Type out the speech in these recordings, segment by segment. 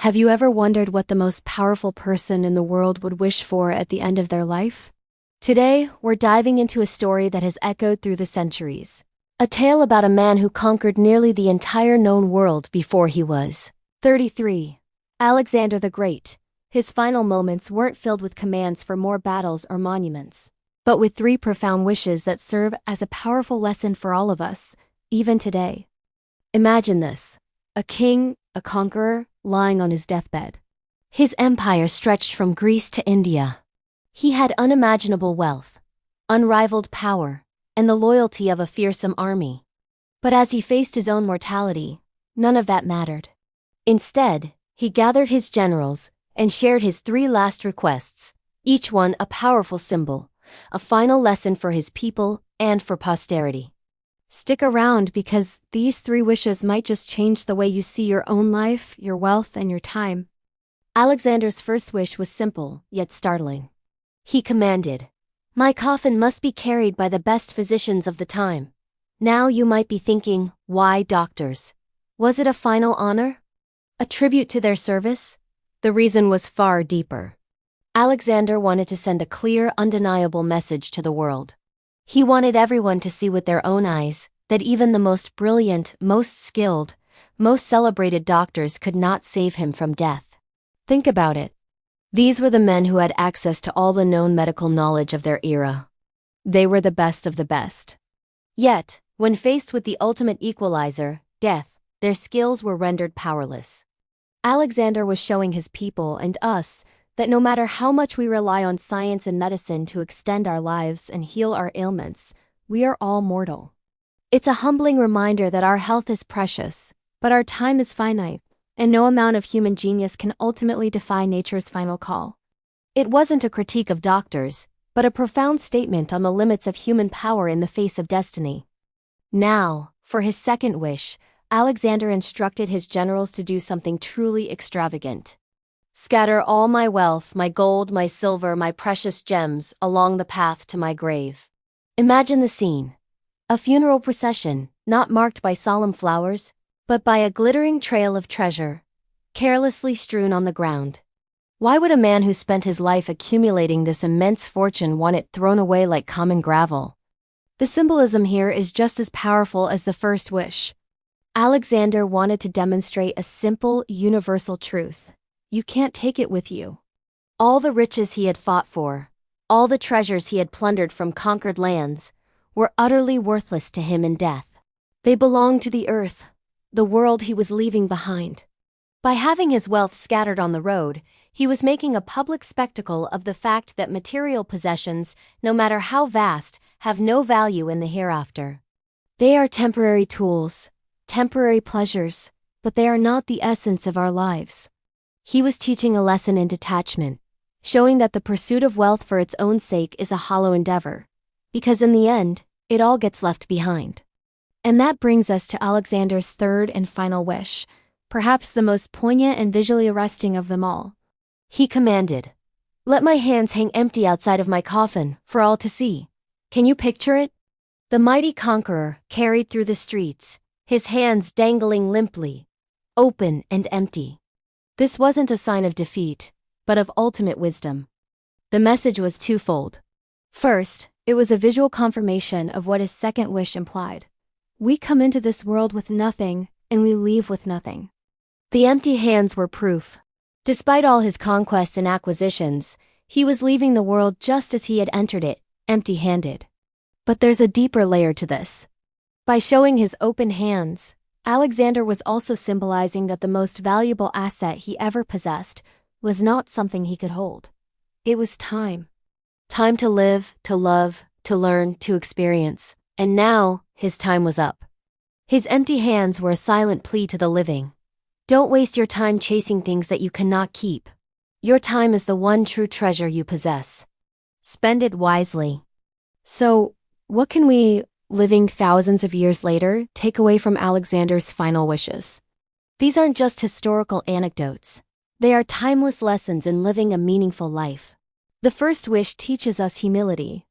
Have you ever wondered what the most powerful person in the world would wish for at the end of their life? Today, we're diving into a story that has echoed through the centuries. A tale about a man who conquered nearly the entire known world before he was 33. Alexander the Great. His final moments weren't filled with commands for more battles or monuments, but with three profound wishes that serve as a powerful lesson for all of us, even today. Imagine this: a king, a conqueror, lying on his deathbed. His empire stretched from Greece to India. He had unimaginable wealth, unrivaled power, and the loyalty of a fearsome army. But as he faced his own mortality, none of that mattered. Instead, he gathered his generals and shared his three last requests, each one a powerful symbol, a final lesson for his people and for posterity. Stick around, because these three wishes might just change the way you see your own life, your wealth, and your time. Alexander's first wish was simple, yet startling. He commanded, "My coffin must be carried by the best physicians of the time." Now you might be thinking, why doctors? Was it a final honor? A tribute to their service? The reason was far deeper. Alexander wanted to send a clear, undeniable message to the world. He wanted everyone to see with their own eyes that even the most brilliant, most skilled, most celebrated doctors could not save him from death. Think about it. These were the men who had access to all the known medical knowledge of their era. They were the best of the best. Yet, when faced with the ultimate equalizer, death, their skills were rendered powerless. Alexander was showing his people and us that no matter how much we rely on science and medicine to extend our lives and heal our ailments, we are all mortal. It's a humbling reminder that our health is precious, but our time is finite, and no amount of human genius can ultimately defy nature's final call. It wasn't a critique of doctors, but a profound statement on the limits of human power in the face of destiny. Now, for his second wish, Alexander instructed his generals to do something truly extravagant. "Scatter all my wealth, my gold, my silver, my precious gems, along the path to my grave." Imagine the scene. A funeral procession, not marked by solemn flowers, but by a glittering trail of treasure, carelessly strewn on the ground. Why would a man who spent his life accumulating this immense fortune want it thrown away like common gravel? The symbolism here is just as powerful as the first wish. Alexander wanted to demonstrate a simple, universal truth. You can't take it with you. All the riches he had fought for, all the treasures he had plundered from conquered lands, were utterly worthless to him in death. They belonged to the earth, the world he was leaving behind. By having his wealth scattered on the road, he was making a public spectacle of the fact that material possessions, no matter how vast, have no value in the hereafter. They are temporary tools, temporary pleasures, but they are not the essence of our lives. He was teaching a lesson in detachment, showing that the pursuit of wealth for its own sake is a hollow endeavor, because in the end, it all gets left behind. And that brings us to Alexander's third and final wish, perhaps the most poignant and visually arresting of them all. He commanded, "Let my hands hang empty outside of my coffin, for all to see." Can you picture it? The mighty conqueror carried through the streets, his hands dangling limply, open and empty. This wasn't a sign of defeat, but of ultimate wisdom. The message was twofold. First, it was a visual confirmation of what his second wish implied. We come into this world with nothing, and we leave with nothing. The empty hands were proof. Despite all his conquests and acquisitions, he was leaving the world just as he had entered it, empty-handed. But there's a deeper layer to this. By showing his open hands, Alexander was also symbolizing that the most valuable asset he ever possessed was not something he could hold. It was time. Time to live, to love, to learn, to experience. And now, his time was up. His empty hands were a silent plea to the living. Don't waste your time chasing things that you cannot keep. Your time is the one true treasure you possess. Spend it wisely. So, what can we, living thousands of years later, take away from Alexander's final wishes? These aren't just historical anecdotes. They are timeless lessons in living a meaningful life. The first wish teaches us humility.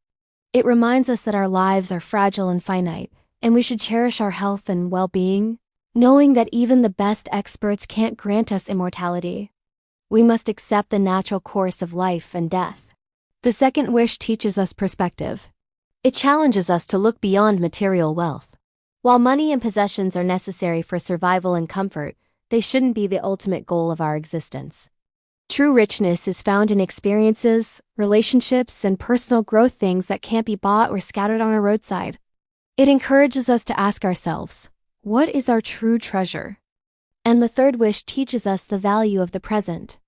It reminds us that our lives are fragile and finite, and we should cherish our health and well-being, knowing that even the best experts can't grant us immortality. We must accept the natural course of life and death. The second wish teaches us perspective. It challenges us to look beyond material wealth. While money and possessions are necessary for survival and comfort, they shouldn't be the ultimate goal of our existence. True richness is found in experiences, relationships, and personal growth, things that can't be bought or scattered on a roadside. It encourages us to ask ourselves, what is our true treasure? And the third wish teaches us the value of the present.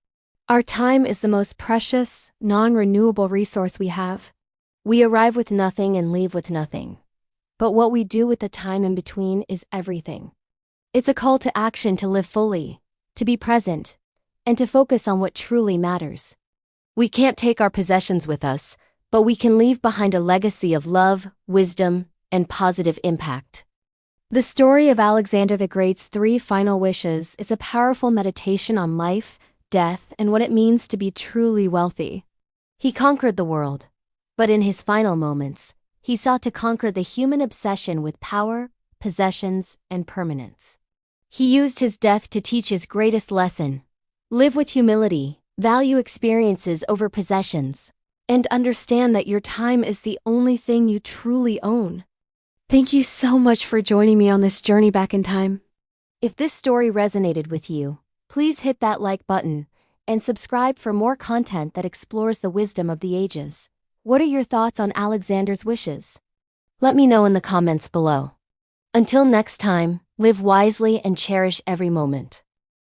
Our time is the most precious, non-renewable resource we have. We arrive with nothing and leave with nothing. But what we do with the time in between is everything. It's a call to action to live fully, to be present, and to focus on what truly matters. We can't take our possessions with us, but we can leave behind a legacy of love, wisdom, and positive impact. The story of Alexander the Great's 3 final wishes is a powerful meditation on life, death, and what it means to be truly wealthy. He conquered the world, but in his final moments, he sought to conquer the human obsession with power, possessions, and permanence. He used his death to teach his greatest lesson: live with humility, value experiences over possessions, and understand that your time is the only thing you truly own. Thank you so much for joining me on this journey back in time. If this story resonated with you, please hit that like button and subscribe for more content that explores the wisdom of the ages. What are your thoughts on Alexander's wishes? Let me know in the comments below. Until next time, live wisely and cherish every moment.